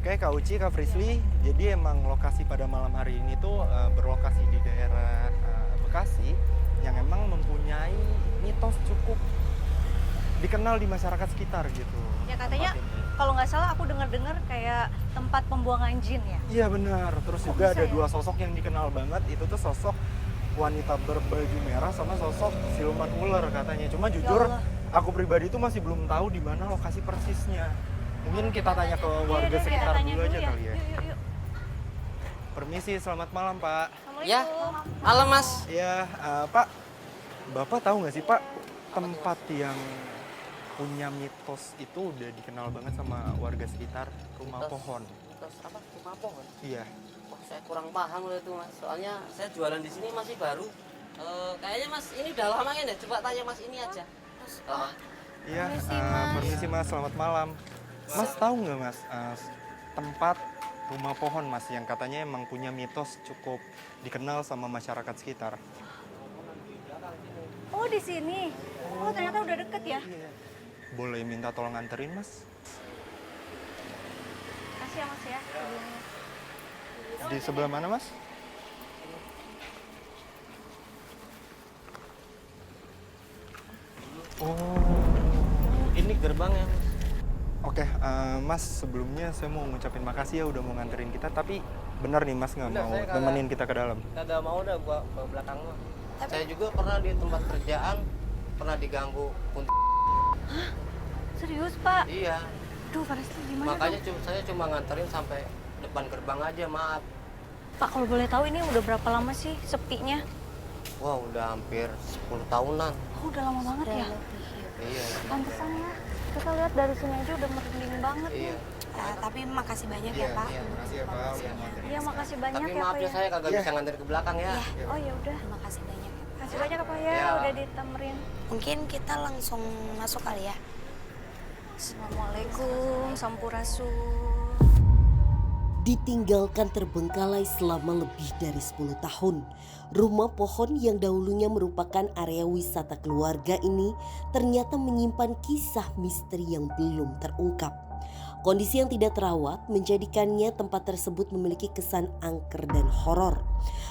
Oke, Kak Uci, Kak Frisly, jadi emang lokasi pada malam hari ini tuh berlokasi di daerah Bekasi yang emang mempunyai mitos cukup dikenal di masyarakat sekitar gitu. Ya katanya tempat ini. kalau nggak salah aku dengar-dengar kayak tempat pembuangan jin ya. Iya benar, terus Kok juga bisa ada ya? dua sosok yang dikenal banget, itu tuh sosok wanita berbaju merah sama sosok siluman ular katanya. Cuma jujur, Allah. aku pribadi tuh masih belum tahu di mana lokasi persisnya. Mungkin kita tanya ke Iya warga deh, kita sekitar tanya dulu aja ya. kali ya. Yuk, yuk, yuk. Permisi, selamat malam Pak. Ya, Assalamualaikum. halo Mas. Ya, Pak, Bapak tahu nggak sih Pak, tempat yang punya mitos itu udah dikenal banget sama warga sekitar, Rumah Mitos. Pohon. Terus apa? Rumah pohon? Iya. Wah, saya kurang paham udah itu Mas. Soalnya saya jualan di sini masih baru. Kayaknya Mas ini udah lama kan ya? Coba tanya Mas ini aja. Mas, Iya, Permisi, Mas. permisi Mas, selamat malam. Mas tahu nggak Mas, tempat Rumah Pohon Mas yang katanya emang punya mitos cukup dikenal sama masyarakat sekitar? Oh di sini. Oh ternyata udah deket ya. Boleh minta tolong anterin Mas? Kasih ya Mas ya. Sebelumnya. Di sebelah mana Mas? Oh, ini gerbangnya Mas. oke, Mas sebelumnya saya mau ngucapin makasih ya udah mau nganterin kita, tapi benar nih Mas nggak Udah, mau saya kagak- nemenin kita ke dalam? Kagak mau dah gua ke belakang mah. Saya juga pernah di tempat kerjaan pernah diganggu Serius Pak? Iya. Duh Faresti gimana Makanya dong? saya cuma nganterin sampai depan gerbang aja, maaf. Pak kalau boleh tahu ini udah berapa lama sih sepinya? Wah, udah hampir 10 tahunan. Oh udah lama banget ya. Iya. Pantesan ya. Kita lihat dari sini aja udah merinding banget Iya. nih. Tapi makasih banyak ya Pak. Makasih ya Pak udah mau anterin. Iya makasih banyak Tapi ya maaf Pak ya ya. saya kagak Iya. bisa nganter ke belakang ya. Oh ya udah. Terima kasih banyak ya Pak. Makasih banyak ya Pak ya Ya. udah ditemerin. Mungkin kita langsung masuk kali ya. Assalamualaikum, Sampurasun. Ditinggalkan terbengkalai selama lebih dari 10 tahun, Rumah Pohon yang dahulunya merupakan area wisata keluarga ini ternyata menyimpan kisah misteri yang belum terungkap. Kondisi yang tidak terawat menjadikannya tempat tersebut memiliki kesan angker dan horor.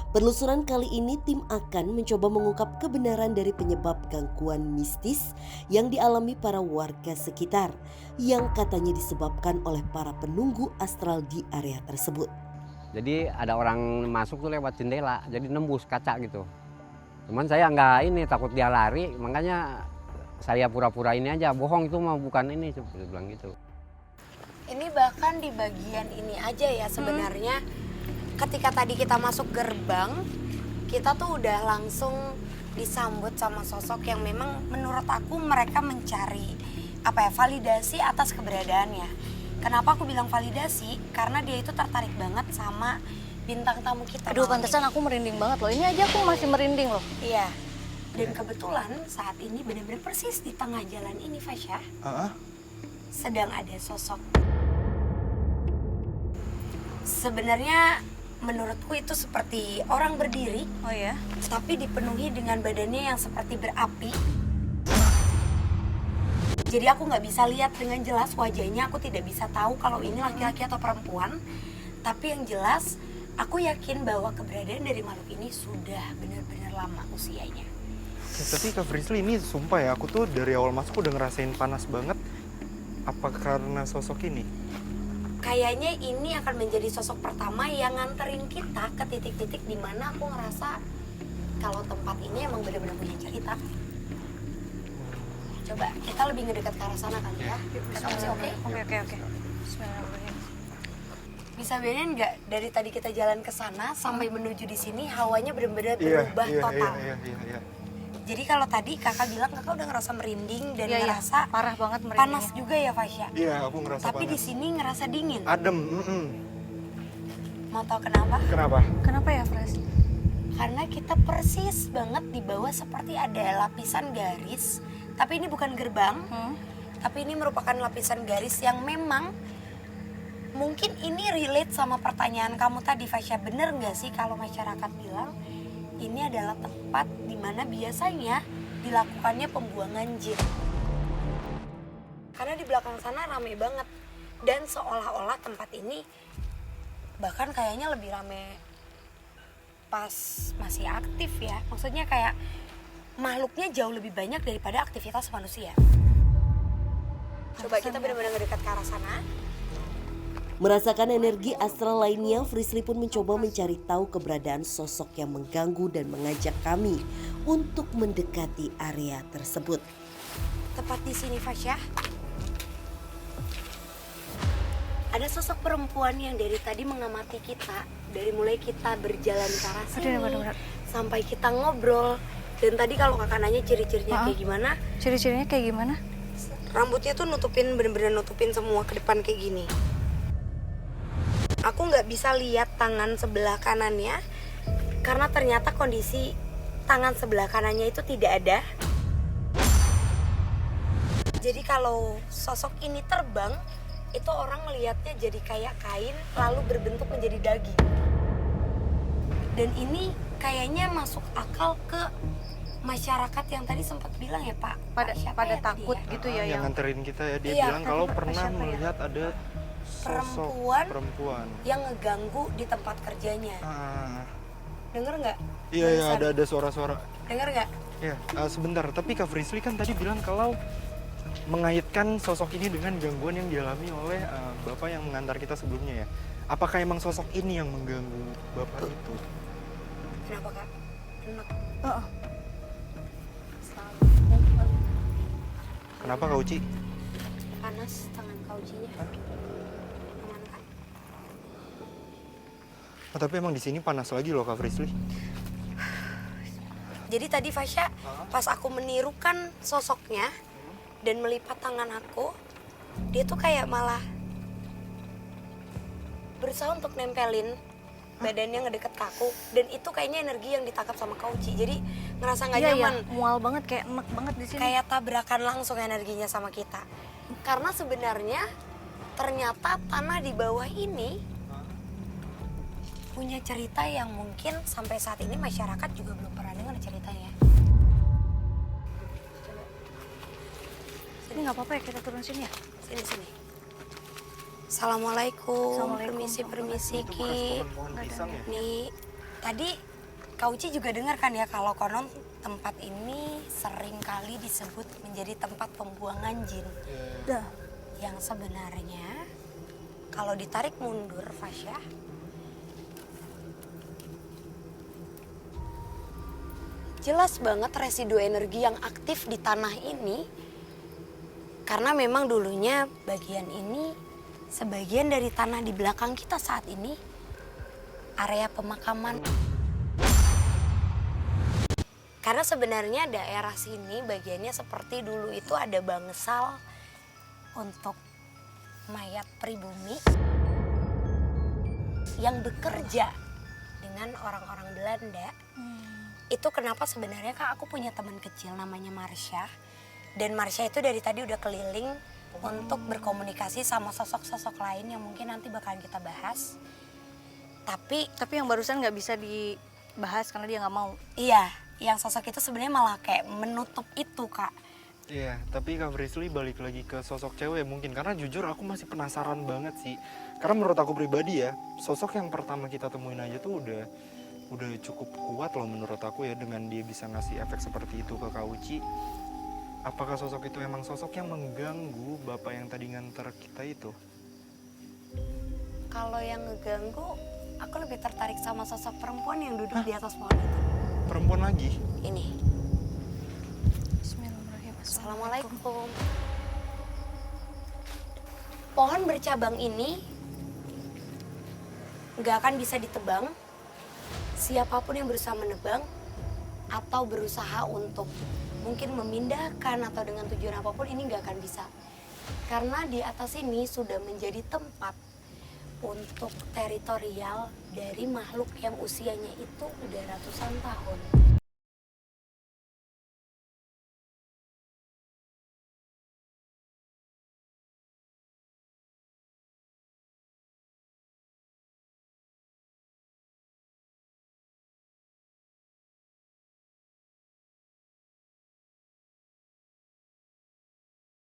Penelusuran kali ini tim akan mencoba mengungkap kebenaran dari penyebab gangguan mistis yang dialami para warga sekitar yang katanya disebabkan oleh para penunggu astral di area tersebut. Jadi ada orang masuk tuh lewat jendela, jadi nembus kaca gitu. Cuman saya nggak ini, takut dia lari, makanya saya pura-pura ini aja, bohong itu mah bukan ini, saya bilang gitu. Ini bahkan di bagian ini aja ya sebenarnya. Ketika tadi kita masuk gerbang, kita tuh udah langsung disambut sama sosok yang memang menurut aku mereka mencari validasi atas keberadaannya. Kenapa aku bilang validasi? Karena dia itu tertarik banget sama bintang tamu kita. Aduh malam pantesan ini. aku merinding banget loh. Ini aja aku masih merinding loh. Iya. Dan kebetulan saat ini benar-benar persis di tengah jalan ini Fasya sedang ada sosok. Sebenarnya menurutku itu seperti orang berdiri, Oh ya? tapi dipenuhi dengan badannya yang seperti berapi. Jadi aku nggak bisa lihat dengan jelas wajahnya, aku tidak bisa tahu kalau ini laki-laki atau perempuan. Tapi yang jelas, aku yakin bahwa keberadaan dari makhluk ini sudah benar-benar lama usianya. Tapi Kak Frisly ini sumpah ya, aku tuh dari awal masuk udah ngerasain panas banget. Apa karena sosok ini? Kayaknya ini akan menjadi sosok pertama yang nganterin kita ke titik-titik di mana aku ngerasa kalau tempat ini emang benar-benar punya cerita. Coba kita lebih ngedekat ke arah sana kali ya. Masih oke? Oke. Bismillahirrahmanirrahim. Bisa bedain nggak dari tadi kita jalan ke sana sampai menuju di sini hawanya benar-benar berubah total. Iya. Jadi kalau tadi kakak bilang kakak udah ngerasa merinding dan Iya, ngerasa parah banget merindingnya. panas juga ya Fasya. Iya, aku ngerasa Tapi di panas. sini ngerasa dingin. Adem. Mau tahu kenapa? Kenapa? Kenapa ya Fres? Karena kita persis banget di bawah seperti ada lapisan garis. Tapi ini bukan gerbang. Tapi ini merupakan lapisan garis yang memang mungkin ini relate sama pertanyaan kamu tadi Fasya. Bener nggak sih kalau masyarakat bilang ini adalah tempat di mana biasanya dilakukannya pembuangan jin. Karena di belakang sana rame banget. Dan seolah-olah tempat ini bahkan kayaknya lebih rame pas masih aktif ya. Maksudnya kayak makhluknya jauh lebih banyak daripada aktivitas manusia. Coba kita benar-benar ngedekat ke arah sana. Merasakan energi astral lainnya, Frisly pun mencoba mencari tahu keberadaan sosok yang mengganggu dan mengajak kami untuk mendekati area tersebut. Tepat di sini Fasya, ada sosok perempuan yang dari tadi mengamati kita. Dari mulai kita berjalan ke arah sini sampai kita ngobrol. Dan tadi kalau kakak nanya ciri-cirinya kayak gimana? Ciri-cirinya kayak gimana? Rambutnya tuh nutupin, bener-bener nutupin semua ke depan kayak gini. Aku nggak bisa lihat tangan sebelah kanannya karena ternyata kondisi tangan sebelah kanannya itu tidak ada. Jadi kalau sosok ini terbang, itu orang melihatnya jadi kayak kain lalu berbentuk menjadi daging. Dan ini kayaknya masuk akal ke masyarakat yang tadi sempat bilang ya Pak. Pada takut ya? gitu ya yang yang nganterin kita ya, dia Iya, bilang kalau Pak pernah siapa ya? melihat ada sosok perempuan. yang ngeganggu di tempat kerjanya. Dengar nggak? Iya, iya, Barusan. ada suara-suara. Dengar nggak? Ya, sebentar. Tapi Kak Frisly kan tadi bilang kalau mengaitkan sosok ini dengan gangguan yang dialami oleh Bapak yang mengantar kita sebelumnya ya. Apakah emang sosok ini yang mengganggu Bapak itu? Kenapa Kak? Enak. Kenapa Kak Uci? Panas tangan kaucinya. Aman Kak? Tapi emang di sini panas lagi loh Kak Frisly. Jadi tadi Fasya, pas aku menirukan sosoknya dan melipat tangan aku, dia tuh kayak malah berusaha untuk nempelin badannya ngedeket ke aku. Dan itu kayaknya energi yang ditangkap sama Kauci. Jadi ngerasa nggak nyaman. mual banget, kayak enak banget di sini. Kayak tabrakan langsung energinya sama kita. Karena sebenarnya ternyata tanah di bawah ini punya cerita yang mungkin sampai saat ini masyarakat juga belum pernah dengar ceritanya. Ini nggak apa-apa ya kita turun sini ya? Sini. Assalamualaikum. Assalamualaikum. Permisi Itu bekas Ki. pohon pisang ya? Nih, tadi Kauci juga dengar kan ya kalau konon tempat ini sering kali disebut menjadi tempat pembuangan jin. Dah. Yang sebenarnya kalau ditarik mundur Fasya, jelas banget residu energi yang aktif di tanah ini. Karena memang dulunya bagian ini sebagian dari tanah di belakang kita saat ini area pemakaman. Karena sebenarnya daerah sini bagiannya seperti dulu itu ada bangsal untuk mayat pribumi yang bekerja dengan orang-orang Belanda. Itu kenapa sebenarnya Kak aku punya teman kecil namanya Marsha. Dan Marsha itu dari tadi udah keliling untuk berkomunikasi sama sosok-sosok lain yang mungkin nanti bakalan kita bahas. Tapi yang barusan nggak bisa dibahas karena dia nggak mau. iya, yang sosok itu sebenarnya malah kayak menutup itu Kak. Iya, tapi Kak Frisly balik lagi ke sosok cewek mungkin. Karena jujur aku masih penasaran banget sih. Karena menurut aku pribadi ya, sosok yang pertama kita temuin aja tuh udah cukup kuat loh menurut aku ya. Dengan dia bisa ngasih efek seperti itu ke Kak Uci. Apakah sosok itu emang sosok yang mengganggu Bapak yang tadi nganter kita itu? Kalau yang ngeganggu, aku lebih tertarik sama sosok perempuan yang duduk di atas pohon itu. Perempuan lagi? Ini. Bismillahirrahmanirrahim. Assalamualaikum. Pohon bercabang ini nggak akan bisa ditebang. Siapapun yang berusaha menebang atau berusaha untuk mungkin memindahkan atau dengan tujuan apapun ini nggak akan bisa. Karena di atas ini sudah menjadi tempat untuk teritorial dari makhluk yang usianya itu udah ratusan tahun.